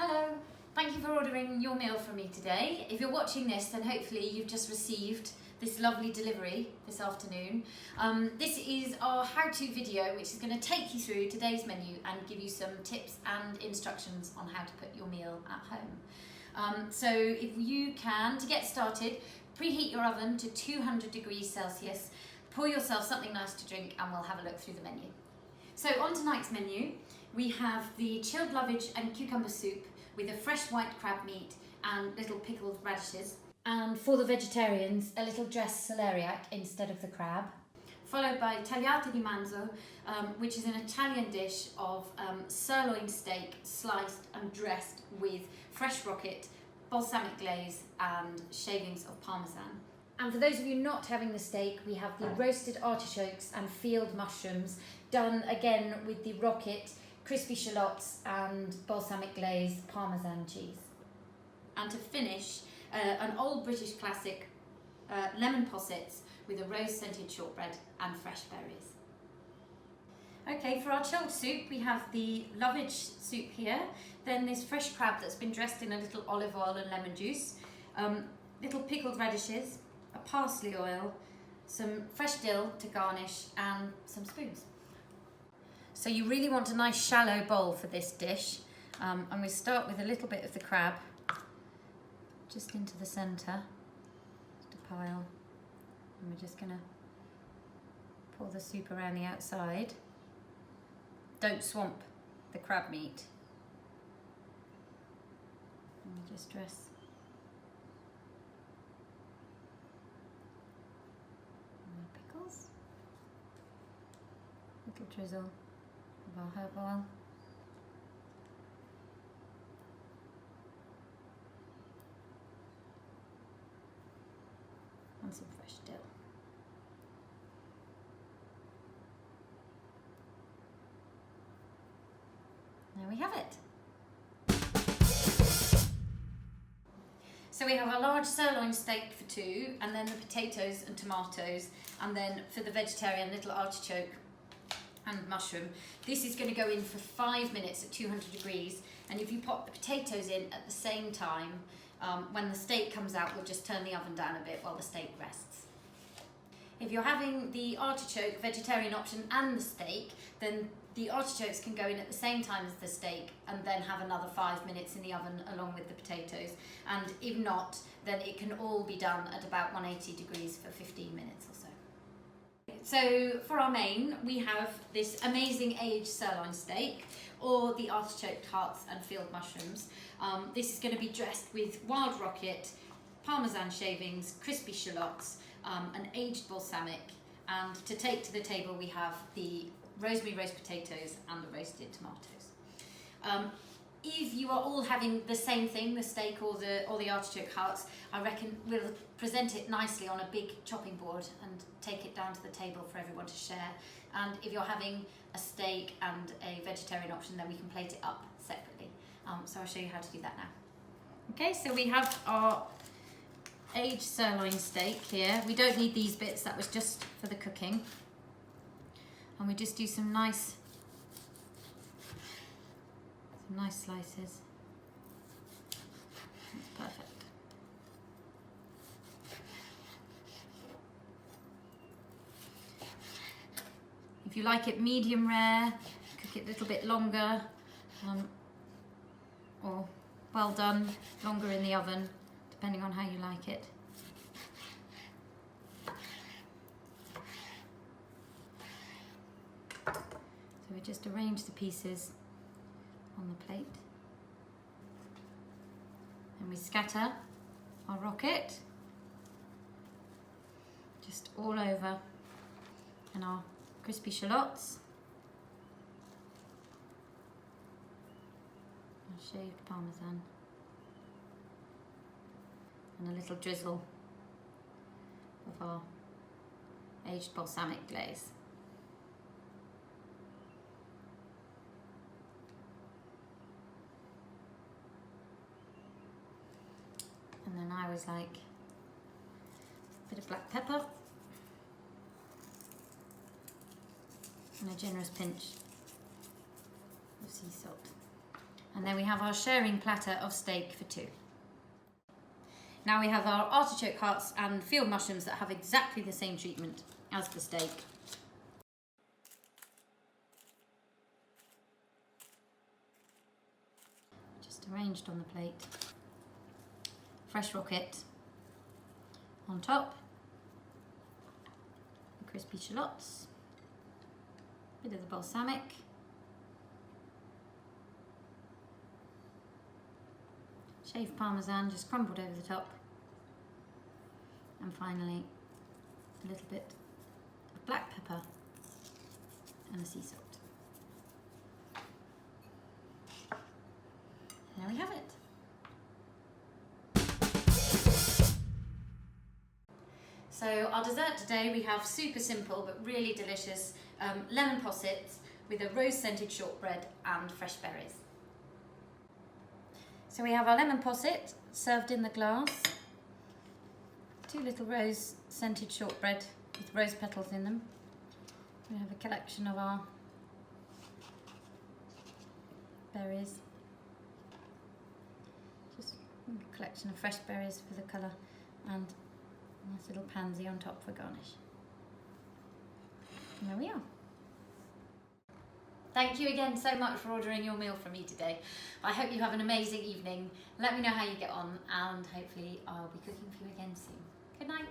Hello, thank you for ordering your meal from me today. If you're watching this, then hopefully you've just received this lovely delivery this afternoon. This is our how-to video, which is going to take you through today's menu and give you some tips and instructions on how to put your meal at home. So if you can, to get started, preheat your oven to 200 degrees Celsius, pour yourself something nice to drink, and we'll have a look through the menu. So on tonight's menu, we have the chilled lovage and cucumber soup with a fresh white crab meat and little pickled radishes. And for the vegetarians, a little dressed celeriac instead of the crab. Followed by tagliata di manzo, which is an Italian dish of sirloin steak sliced and dressed with fresh rocket, balsamic glaze and shavings of parmesan. And for those of you not having the steak, we have the roasted artichokes and field mushrooms done again with the rocket, crispy shallots and balsamic glaze parmesan cheese. And to finish, an old British classic, lemon possets with a rose-scented shortbread and fresh berries. Okay, for our chilled soup, we have the lovage soup here, then this fresh crab that's been dressed in a little olive oil and lemon juice, little pickled radishes, a parsley oil, some fresh dill to garnish, and some spoons. So you really want a nice shallow bowl for this dish. And we start with a little bit of the crab, just into the centre, just a pile. And we're just gonna pour the soup around the outside. Don't swamp the crab meat. And we just dress my pickles, little drizzle of our herb oil. And some fresh dill. There we have it. So we have a large sirloin steak for two, and then the potatoes and tomatoes, and then for the vegetarian, little artichoke and mushroom. This is going to go in for 5 minutes at 200 degrees, and if you pop the potatoes in at the same time, when the steak comes out, we'll just turn the oven down a bit while the steak rests. If you're having the artichoke vegetarian option and the steak, then the artichokes can go in at the same time as the steak and then have another 5 minutes in the oven along with the potatoes. And if not, then it can all be done at about 180 degrees for 15 minutes or so. So for our main, we have this amazing aged sirloin steak, or the artichoke hearts and field mushrooms. This is going to be dressed with wild rocket, parmesan shavings, crispy shallots, an aged balsamic, and to take to the table we have the rosemary roast potatoes and the roasted tomatoes. If you are all having the same thing, the steak or the artichoke hearts, I reckon we'll present it nicely on a big chopping board and take it down to the table for everyone to share. And if you're having a steak and a vegetarian option, then we can plate it up separately. So I'll show you how to do that now. Okay, so we have our aged sirloin steak here. We don't need these bits, that was just for the cooking. And we just do some nice slices. That's perfect. If you like it medium rare, cook it a little bit longer, or well done, longer in the oven, depending on how you like it. So we just arrange the pieces on the plate, and we scatter our rocket just all over, and our crispy shallots and shaved parmesan, and a little drizzle of our aged balsamic glaze. And then I was like a bit of black pepper and a generous pinch of sea salt. And then we have our sharing platter of steak for 2. Now we have our artichoke hearts and field mushrooms that have exactly the same treatment as the steak. Just arranged on the plate. Fresh rocket on top. The crispy shallots. Bit of the balsamic. Shaved parmesan just crumbled over the top. And finally, a little bit of black pepper and a sea salt. And there we have it. So our dessert today, we have super simple but really delicious lemon possets with a rose scented shortbread and fresh berries. So we have our lemon posset served in the glass. 2 little rose scented shortbread with rose petals in them. We have a collection of our berries. Just a collection of fresh berries for the colour and a nice little pansy on top for garnish. And there we are. Thank you again so much for ordering your meal from me today. I hope you have an amazing evening. Let me know how you get on and hopefully I'll be cooking for you again soon. Good night.